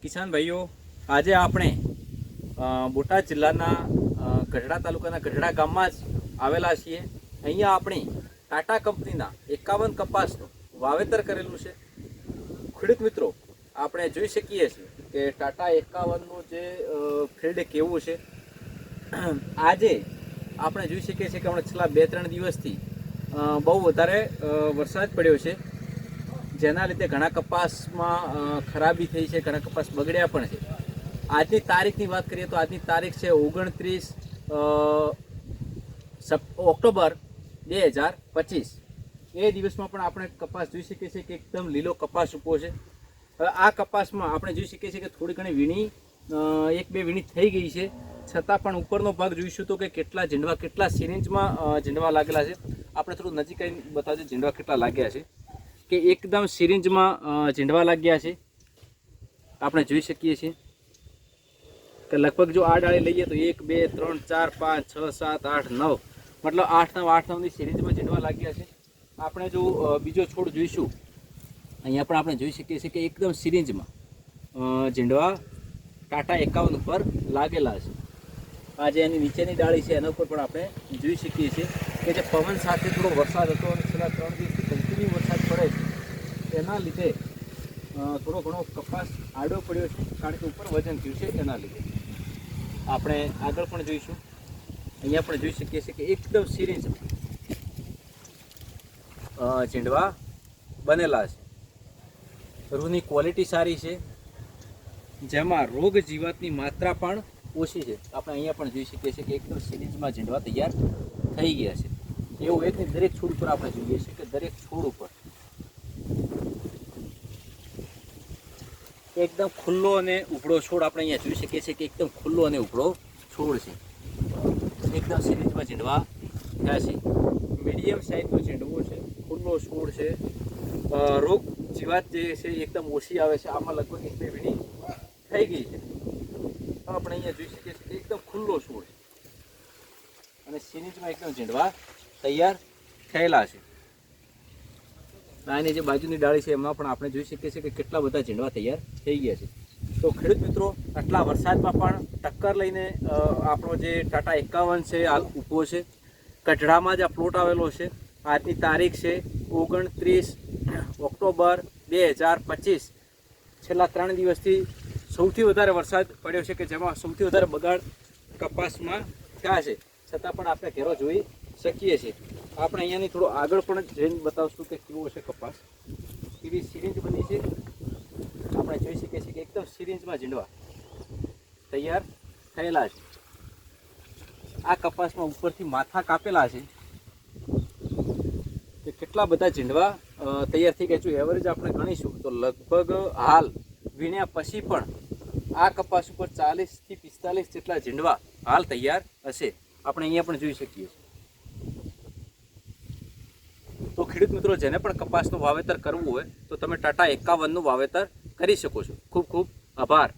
કિસાન ભાઈઓ, આજે આપણે બોટાદ જિલ્લાના ગઢડા તાલુકાના ગઢડા ગામમાં જ આવેલા છીએ. અહીંયા આપણે ટાટા કંપનીના 51 કપાસનું વાવેતર કરેલું છે. ખેડૂત મિત્રો, આપણે જોઈ શકીએ છીએ કે ટાટા 51નું જે ફિલ્ડ કેવું છે. આજે આપણે જોઈ શકીએ છીએ કે હમણાં છેલ્લા 2-3 દિવસથી બહુ વધારે વરસાદ પડ્યો છે, જેના લીધે ઘણા કપાસમાં ખરાબી થઈ છે, ઘણા કપાસ બગડ્યા પણ છે. આજની તારીખની વાત કરીએ તો આજની તારીખ છે 29 ઓક્ટોબર 2025. એ દિવસમાં પણ આપણે કપાસ જોઈ શકીએ છીએ કે એકદમ લીલો કપાસ ઊભો છે. હવે આ કપાસમાં આપણે જોઈ શકીએ છીએ કે થોડી ઘણી વીણી 1-2 વીણી થઈ ગઈ છે, છતાં પણ ઉપરનો ભાગ જોઈશું તો કે કેટલા ઝીંડવા, કેટલા સિરિંજમાં ઝીંડવા લાગેલા છે. આપણે થોડું નજીક આવીને બતાવજો ઝીંડવા કેટલા લાગ્યા છે, કે એકદમ સિરિંજમાં ઝીંડવા લાગ્યા છે. આપણે જોઈ શકીએ છીએ કે લગભગ જો આ ડાળી લઈએ તો 1 2 3 4 5 6 7 8 9, મતલબ 8-9ની સિરિંજમાં ઝીંડવા લાગ્યા છે. આપણે જો બીજો છોડ જોઈશું, અહીંયા પણ આપણે જોઈ શકીએ છીએ કે એકદમ સિરિંજમાં ઝીંડવા ટાટા 51 ઉપર લાગેલા છે. આ જે એની નીચેની ડાળી છે એના ઉપર પણ આપણે જોઈ શકીએ છીએ કે જે પવન સાથે થોડો વરસાદ હતો અને છેલ્લા 3 દિવસથી કન્ટિન્યુ વરસાદ પડે છે, એના લીધે થોડો ઘણો કપાસ આડો પડ્યો છે, કારણ કે ઉપર વજન થયું છે એના લીધે. આપણે આગળ પણ જોઈશું, અહીંયા પણ જોઈ શકીએ છીએ કે એકદમ સિરિંજમાં ઝીંડવા બનેલા છે. રૂની ક્વોલિટી સારી છે, જેમાં રોગ જીવાતની માત્રા પણ ઓછી છે. આપણે અહીંયા પણ જોઈ શકીએ છીએ કે એકદમ સિરીઝમાં ઝીંડવા તૈયાર થઈ ગયા છે. એવું એકની દરેક છોડ ઉપર આપણે જોઈએ છીએ કે દરેક છોડ ઉપર એકદમ ખુલ્લો અને ઉભળો છોડ આપણે અહીંયા જોઈ શકીએ છીએ કે એકદમ ખુલ્લો અને ઉભળો છોડ છે. એકદમ સિરીઝમાં ઝીંડવા થયા છે. મીડિયમ સાઇઝનો ઝીંડવો છે, ખુલ્લો છોડ છે. રોગ જીવાત જે છે એકદમ ઓછી આવે છે. આમાં લગભગ 1-2 વીણી થઈ ગઈ છે. આપણે અહીંયા જોઈ શકીએ છીએ કે એકદમ ખુલ્લો છોડ છે અને સિરીઝમાં એકદમ ઝીંડવા તૈયાર થયેલા છે. આની જે બાજુની ડાળી છે એમાં પણ આપણે જોઈ શકીએ છીએ કે કેટલા બધા ઝીંડવા તૈયાર થઈ ગયા છે. તો ખેડૂત મિત્રો, આટલા વરસાદમાં પણ ટક્કર લઈને આપણો જે ટાટા 51 છે હાલ ઊભો છે. ગઢડામાં જ આ પ્લોટ આવેલો છે. આજની તારીખ છે 29 ઓક્ટોબર 2025. છેલ્લા 3 દિવસથી સૌથી વધારે વરસાદ પડ્યો છે, કે જેમાં સૌથી વધારે બગાડ કપાસમાં થયા છે, છતાં પણ આપણે ઘેરો જોઈ શકીએ છીએ. આપણે અહીંયાની થોડું આગળ પણ જઈને બતાવશું કે કેવો છે કપાસ, કેવી સિરિંજ બની છે. આપણે જોઈ શકીએ છીએ કે એકદમ સિરિંજમાં ઝીંડવા તૈયાર થયેલા છે. આ કપાસમાં ઉપરથી માથા કાપેલા છે કે કેટલા બધા ઝીંડવા તૈયાર થઈ ગયા છે. એવરેજ આપણે ગણીશું તો લગભગ હાલ વીણ્યા પછી પણ આ કપાસ ઉપર 40 થી 45 જેટલા ઝીંડવા હાલ તૈયાર હશે. આપણે અહીંયા પણ જોઈ શકીએ છીએ. તો ખેડૂત મિત્રો, જેને પણ કપાસનું વાવેતર કરવું હોય તો તમે ટાટા 51નું વાવેતર કરી શકો છો. ખૂબ ખૂબ આભાર.